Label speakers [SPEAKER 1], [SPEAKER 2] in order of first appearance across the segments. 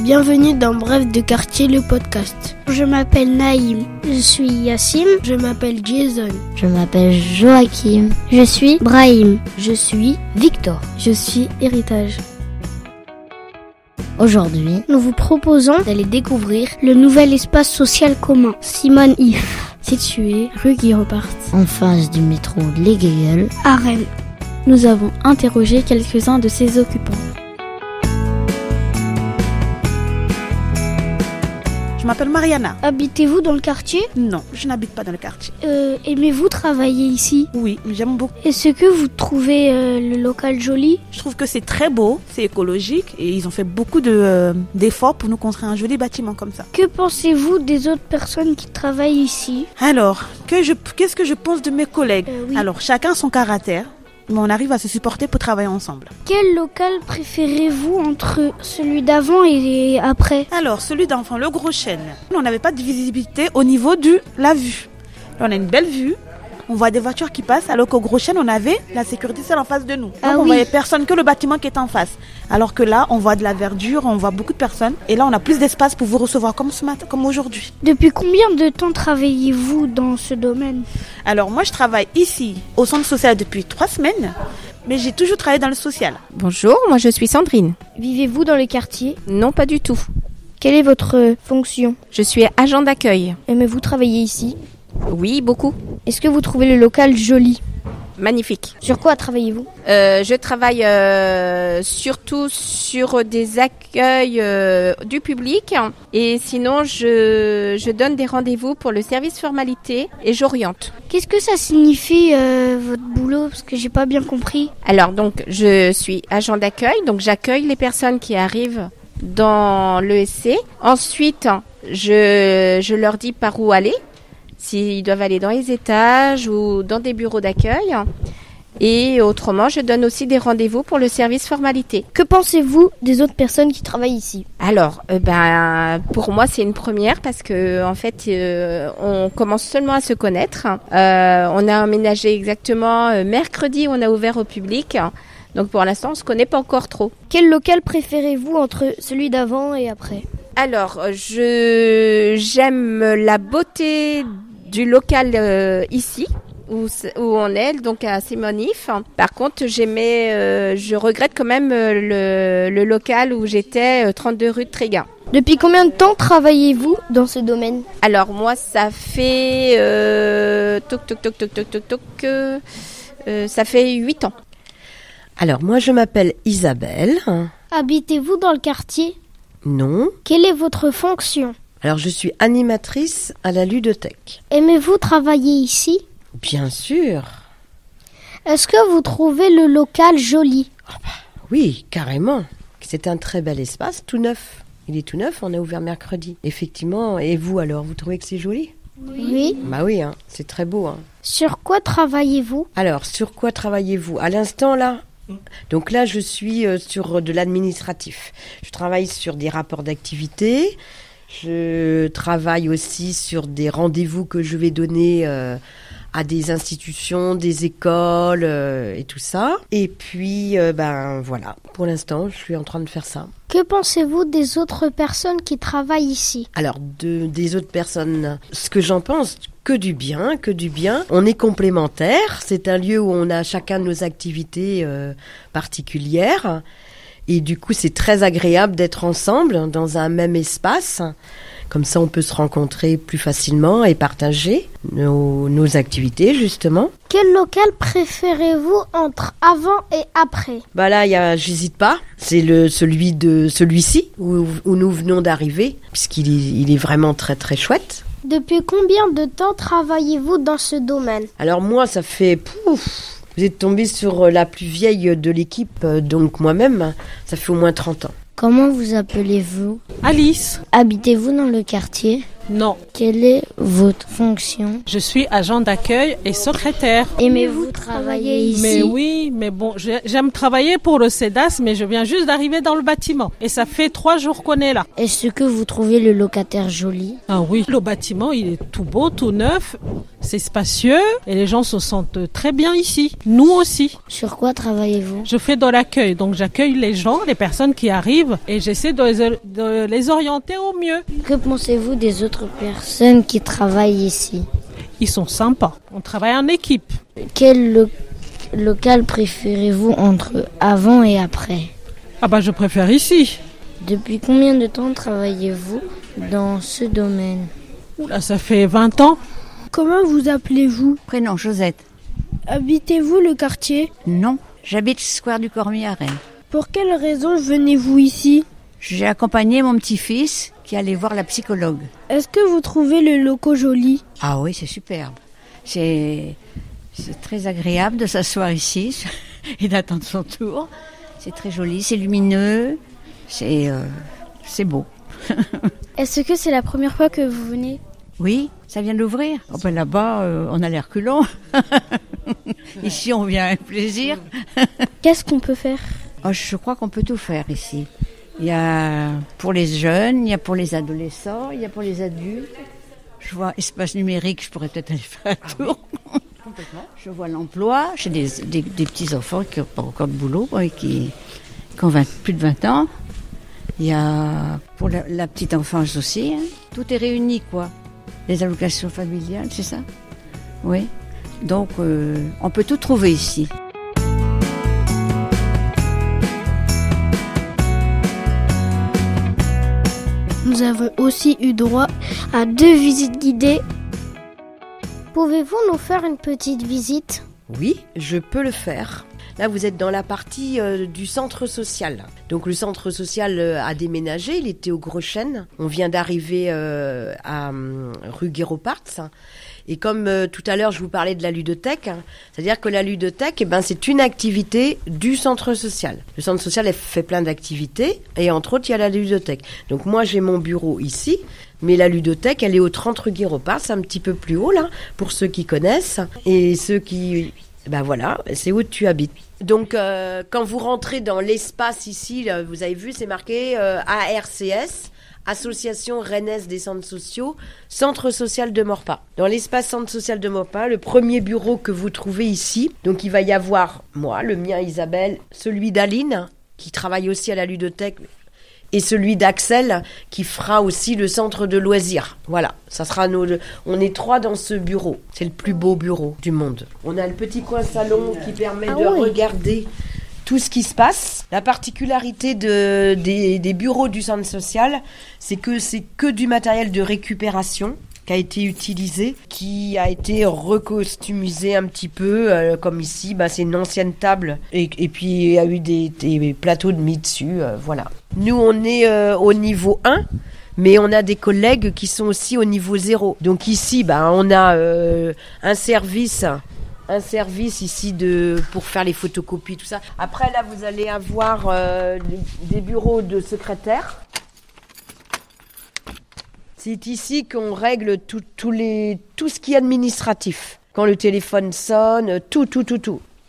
[SPEAKER 1] Bienvenue dans Bref de quartier, le podcast.
[SPEAKER 2] Je m'appelle Naïm. Je suis Yassim.
[SPEAKER 1] Je m'appelle Jason.
[SPEAKER 3] Je m'appelle Joachim.
[SPEAKER 2] Je suis Brahim.
[SPEAKER 3] Je suis Victor.
[SPEAKER 4] Je suis Héritage.
[SPEAKER 3] Aujourd'hui,
[SPEAKER 2] nous vous proposons
[SPEAKER 3] d'aller découvrir
[SPEAKER 2] le nouvel espace social commun, Simone If,
[SPEAKER 4] situé rue Guy-Repart,
[SPEAKER 3] en face du métro Les Gueugles,
[SPEAKER 2] à Rennes.
[SPEAKER 4] Nous avons interrogé quelques-uns de ses occupants.
[SPEAKER 5] Je m'appelle Mariana.
[SPEAKER 2] Habitez-vous dans le quartier ?
[SPEAKER 5] Non, je n'habite pas dans le quartier.
[SPEAKER 2] Aimez-vous travailler ici ?
[SPEAKER 5] Oui, j'aime beaucoup.
[SPEAKER 2] Est-ce que vous trouvez le local joli ?
[SPEAKER 5] Je trouve que c'est très beau, c'est écologique et ils ont fait beaucoup d'efforts pour nous construire un joli bâtiment comme ça.
[SPEAKER 2] Que pensez-vous des autres personnes qui travaillent ici ?
[SPEAKER 5] Alors, qu'est-ce que je pense de mes collègues ?
[SPEAKER 2] Oui.
[SPEAKER 5] Alors, chacun son caractère. Mais on arrive à se supporter pour travailler ensemble.
[SPEAKER 2] Quel local préférez-vous entre celui d'avant et après ?
[SPEAKER 5] Alors, celui d'avant, le Gros Chêne. On n'avait pas de visibilité au niveau de la vue. Là, on a une belle vue. On voit des voitures qui passent, alors qu'au Gros Chêne, on avait la sécurité seule en face de nous. Donc, on voyait personne, que le bâtiment qui est en face. Alors que là, on voit de la verdure, on voit beaucoup de personnes. Et là, on a plus d'espace pour vous recevoir comme ce matin, comme aujourd'hui.
[SPEAKER 2] Depuis combien de temps travaillez-vous dans ce domaine ?
[SPEAKER 5] Alors, moi, je travaille ici, au centre social, depuis 3 semaines. Mais j'ai toujours travaillé dans le social.
[SPEAKER 6] Bonjour, moi je suis Sandrine.
[SPEAKER 4] Vivez-vous dans le quartier ?
[SPEAKER 6] Non, pas du tout.
[SPEAKER 4] Quelle est votre fonction ?
[SPEAKER 6] Je suis agent d'accueil.
[SPEAKER 4] Aimez-vous travailler ici ?
[SPEAKER 6] Oui, beaucoup.
[SPEAKER 4] Est-ce que vous trouvez le local joli ?
[SPEAKER 6] Magnifique.
[SPEAKER 4] Sur quoi travaillez-vous ?
[SPEAKER 6] Je travaille surtout sur des accueils du public et sinon je donne des rendez-vous pour le service formalité et j'oriente.
[SPEAKER 2] Qu'est-ce que ça signifie votre boulot ? Parce que j'ai pas bien compris.
[SPEAKER 6] Alors donc je suis agent d'accueil, donc j'accueille les personnes qui arrivent dans l'ESC. Ensuite, je leur dis par où aller. S'ils doivent aller dans les étages ou dans des bureaux d'accueil. Et autrement, je donne aussi des rendez-vous pour le service formalité.
[SPEAKER 4] Que pensez-vous des autres personnes qui travaillent ici ?
[SPEAKER 6] Alors, pour moi, c'est une première parce que en fait, on commence seulement à se connaître. On a emménagé exactement mercredi, on a ouvert au public. Donc pour l'instant, on ne se connaît pas encore trop.
[SPEAKER 4] Quel local préférez-vous entre celui d'avant et après ?
[SPEAKER 6] Alors, j'aime la beauté du local ici, où on est, donc à Simone If. Par contre, je regrette quand même le local où j'étais, 32 rue de Tréguin.
[SPEAKER 4] Depuis combien de temps travaillez-vous dans ce domaine ?
[SPEAKER 6] Alors moi, ça fait ça fait 8 ans.
[SPEAKER 7] Alors moi, je m'appelle Isabelle.
[SPEAKER 2] Habitez-vous dans le quartier ?
[SPEAKER 7] Non.
[SPEAKER 2] Quelle est votre fonction ?
[SPEAKER 7] Alors je suis animatrice à la ludothèque.
[SPEAKER 2] Aimez-vous travailler ici ?
[SPEAKER 7] Bien sûr.
[SPEAKER 2] Est-ce que vous trouvez le local joli ?
[SPEAKER 7] Oui, carrément. C'est un très bel espace, tout neuf. Il est tout neuf, on a ouvert mercredi. Effectivement, et vous alors, vous trouvez que c'est joli ?
[SPEAKER 2] Oui.
[SPEAKER 7] Bah oui, c'est très beau.
[SPEAKER 2] Sur quoi travaillez-vous ?
[SPEAKER 7] Alors, sur quoi travaillez-vous ? À l'instant là ? Donc là, je suis sur de l'administratif. Je travaille sur des rapports d'activité. Je travaille aussi sur des rendez-vous que je vais donner à des institutions, des écoles et tout ça. Et puis, voilà, pour l'instant, je suis en train de faire ça.
[SPEAKER 2] Que pensez-vous des autres personnes qui travaillent ici ?
[SPEAKER 7] Alors, des autres personnes, ce que j'en pense, que du bien. On est complémentaires. C'est un lieu où on a chacun nos activités particulières. Et du coup, c'est très agréable d'être ensemble dans un même espace. Comme ça, on peut se rencontrer plus facilement et partager nos activités, justement.
[SPEAKER 2] Quel local préférez-vous entre avant et après ?
[SPEAKER 7] Là, j'hésite pas. C'est celui-ci où nous venons d'arriver, puisqu'il est vraiment très très chouette.
[SPEAKER 2] Depuis combien de temps travaillez-vous dans ce domaine ?
[SPEAKER 7] Alors moi, ça fait... Vous êtes tombé sur la plus vieille de l'équipe, donc moi-même, ça fait au moins 30 ans.
[SPEAKER 3] Comment vous appelez-vous ?
[SPEAKER 8] Alice.
[SPEAKER 3] Habitez-vous dans le quartier ?
[SPEAKER 8] Non.
[SPEAKER 3] Quelle est votre fonction ?
[SPEAKER 8] Je suis agent d'accueil et secrétaire.
[SPEAKER 3] Aimez-vous travailler ici ?
[SPEAKER 8] Mais oui, mais bon, j'aime travailler pour le CEDAS, mais je viens juste d'arriver dans le bâtiment. Et ça fait 3 jours qu'on est là.
[SPEAKER 3] Est-ce que vous trouvez le locataire joli ?
[SPEAKER 8] Ah oui, le bâtiment, il est tout beau, tout neuf. C'est spacieux et les gens se sentent très bien ici. Nous aussi.
[SPEAKER 3] Sur quoi travaillez-vous?
[SPEAKER 8] Je fais de l'accueil, donc j'accueille les gens, les personnes qui arrivent et j'essaie de les orienter au mieux.
[SPEAKER 3] Que pensez-vous des autres personnes qui travaillent ici?
[SPEAKER 8] Ils sont sympas. On travaille en équipe.
[SPEAKER 3] Quel local préférez-vous entre avant et après?
[SPEAKER 8] Ah bah je préfère ici.
[SPEAKER 3] Depuis combien de temps travaillez-vous dans ce domaine?
[SPEAKER 8] Oula, ça fait 20 ans.
[SPEAKER 1] Comment vous appelez-vous?
[SPEAKER 9] Prénom Josette.
[SPEAKER 1] Habitez-vous le quartier?
[SPEAKER 9] Non, j'habite Square du Cormier à Rennes.
[SPEAKER 1] Pour quelle raison venez-vous ici?
[SPEAKER 9] J'ai accompagné mon petit-fils qui allait voir la psychologue.
[SPEAKER 1] Est-ce que vous trouvez le locaux joli?
[SPEAKER 9] Ah oui, c'est superbe. C'est très agréable de s'asseoir ici et d'attendre son tour. C'est très joli, c'est lumineux, c'est beau.
[SPEAKER 2] Est-ce que c'est la première fois que vous venez?
[SPEAKER 9] Oui, ça vient d'ouvrir. Oh ben là-bas, on a l'air culot. Ici, on vient avec plaisir.
[SPEAKER 2] Qu'est-ce qu'on peut faire?
[SPEAKER 9] Oh, je crois qu'on peut tout faire ici. Il y a pour les jeunes, il y a pour les adolescents, il y a pour les adultes. Je vois espace numérique, je pourrais peut-être aller faire un tour. Complètement. Je vois l'emploi chez des petits-enfants qui n'ont pas encore de boulot et qui ont plus de 20 ans. Il y a pour la petite enfance aussi. Hein. Tout est réuni, quoi. Les allocations familiales, c'est ça? Oui. Donc, on peut tout trouver ici.
[SPEAKER 1] Nous avons aussi eu droit à 2 visites guidées.
[SPEAKER 2] Pouvez-vous nous faire une petite visite?
[SPEAKER 7] Oui, je peux le faire. Là, vous êtes dans la partie du centre social. Donc, le centre social a déménagé. Il était au Gros Chêne. On vient d'arriver à rue Guéropartz. Et comme tout à l'heure, je vous parlais de la ludothèque, c'est-à-dire que la ludothèque, c'est une activité du centre social. Le centre social elle fait plein d'activités et entre autres, il y a la ludothèque. Donc, moi, j'ai mon bureau ici. Mais la ludothèque, elle est au 30 rue Guéropartz, un petit peu plus haut, là, pour ceux qui connaissent. Et ceux qui... voilà, c'est où tu habites. Donc, quand vous rentrez dans l'espace ici, là, vous avez vu, c'est marqué ARCS, Association Rennaise des Centres Sociaux, Centre Social de Maurepas. Dans l'espace Centre Social de Maurepas, le premier bureau que vous trouvez ici, donc il va y avoir moi, le mien Isabelle, celui d'Aline, qui travaille aussi à la ludothèque, et celui d'Axel qui fera aussi le centre de loisirs. Voilà, ça sera on est 3 dans ce bureau. C'est le plus beau bureau du monde. On a le petit coin salon qui permet de regarder tout ce qui se passe. La particularité des bureaux du centre social, c'est que du matériel de récupération qui a été utilisé, qui a été recostumisé un petit peu, comme ici, c'est une ancienne table, et puis il y a eu des plateaux de mie dessus, voilà. Nous, on est au niveau 1, mais on a des collègues qui sont aussi au niveau 0. Donc ici, on a un service ici pour faire les photocopies, tout ça. Après, là, vous allez avoir des bureaux de secrétaires. C'est ici qu'on règle tout ce qui est administratif. Quand le téléphone sonne, tout.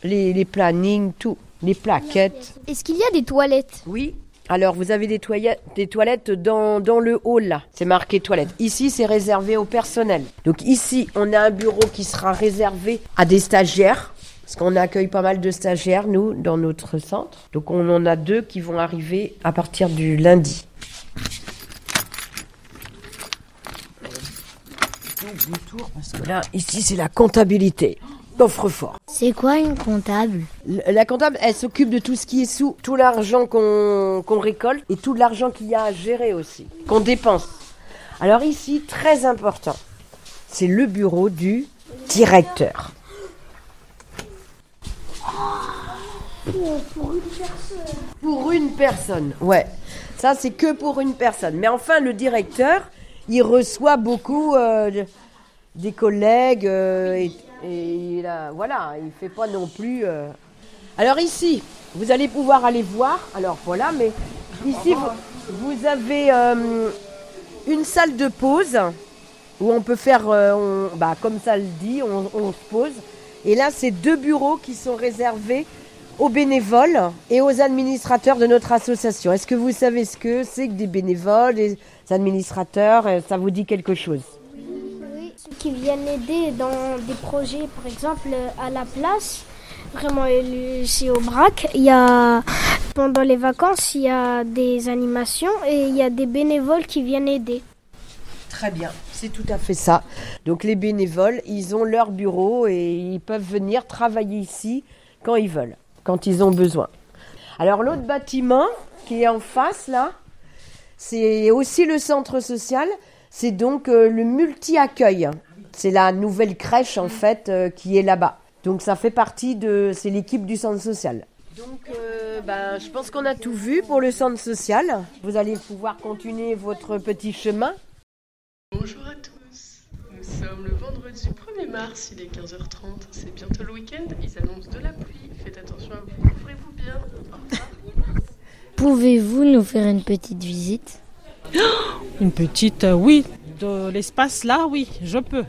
[SPEAKER 7] Les plannings, tout. Les plaquettes.
[SPEAKER 2] Est-ce qu'il y a des toilettes?
[SPEAKER 7] Oui. Alors, vous avez des toilettes dans le hall, là. C'est marqué toilettes. Ici, c'est réservé au personnel. Donc ici, on a un bureau qui sera réservé à des stagiaires. Parce qu'on accueille pas mal de stagiaires, nous, dans notre centre. Donc, on en a 2 qui vont arriver à partir du lundi. Parce que là, ici, c'est la comptabilité. Coffre-fort.
[SPEAKER 3] C'est quoi une comptable?
[SPEAKER 7] La comptable, elle s'occupe de tout ce qui est sous, tout l'argent qu'on récolte et tout l'argent qu'il y a à gérer aussi, qu'on dépense. Alors ici, très important, c'est le bureau du directeur. Pour une personne, ouais. Ça, c'est que pour une personne. Mais enfin, le directeur, il reçoit beaucoup des collègues et là, voilà, il fait pas non plus... Alors ici, vous allez pouvoir aller voir. Alors voilà, mais ici, vous avez une salle de pause où on peut faire, comme ça le dit, on se pose. Et là, c'est 2 bureaux qui sont réservés aux bénévoles et aux administrateurs de notre association. Est-ce que vous savez ce que c'est que des bénévoles, des administrateurs? Ça vous dit quelque chose?
[SPEAKER 2] Qui viennent aider dans des projets, par exemple à la place. Vraiment, c'est au BRAC. Pendant les vacances, il y a des animations et il y a des bénévoles qui viennent aider.
[SPEAKER 7] Très bien, c'est tout à fait ça. Donc les bénévoles, ils ont leur bureau et ils peuvent venir travailler ici quand ils veulent, quand ils ont besoin. Alors l'autre bâtiment qui est en face là, c'est aussi le centre social, c'est donc le multi-accueil. C'est la nouvelle crèche en fait qui est là-bas. Donc ça fait partie c'est l'équipe du centre social. Donc je pense qu'on a tout vu pour le centre social. Vous allez pouvoir continuer votre petit chemin.
[SPEAKER 10] Bonjour à tous, nous sommes le vendredi 1er mars, il est 15h30, c'est bientôt le week-end, ils annoncent de la pluie, faites attention à vous, couvrez-vous bien, au revoir.
[SPEAKER 3] Pouvez-vous nous faire une petite visite ?
[SPEAKER 8] Une petite, oui, de l'espace là, oui, je peux.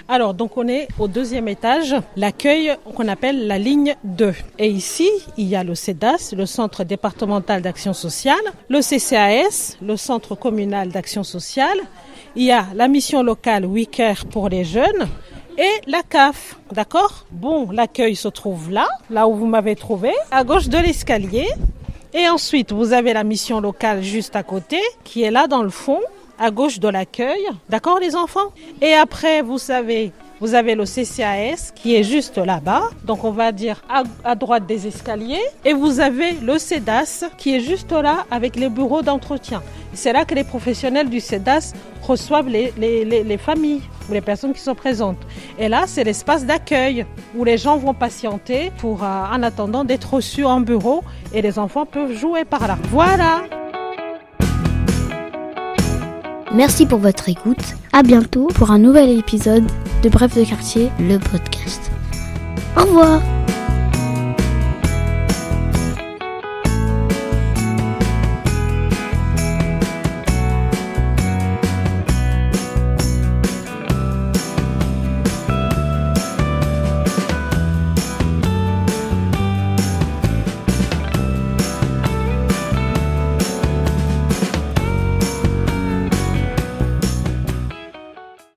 [SPEAKER 8] Alors, donc on est au 2e étage, l'accueil qu'on appelle la ligne 2. Et ici, il y a le CEDAS, le Centre départemental d'action sociale, le CCAS, le Centre communal d'action sociale. Il y a la mission locale WeCare pour les jeunes et la CAF, d'accord ? Bon, l'accueil se trouve là où vous m'avez trouvé, à gauche de l'escalier. Et ensuite, vous avez la mission locale juste à côté, qui est là dans le fond, à gauche de l'accueil. D'accord, les enfants ? Et après, vous savez, vous avez le CCAS qui est juste là-bas. Donc, on va dire à droite des escaliers. Et vous avez le CEDAS qui est juste là avec les bureaux d'entretien. C'est là que les professionnels du CEDAS reçoivent les familles ou les personnes qui sont présentes. Et là, c'est l'espace d'accueil où les gens vont patienter en attendant d'être reçus en bureau et les enfants peuvent jouer par là. Voilà.
[SPEAKER 1] Merci pour votre écoute. À bientôt pour un nouvel épisode de Bref de quartier, le podcast. Au revoir.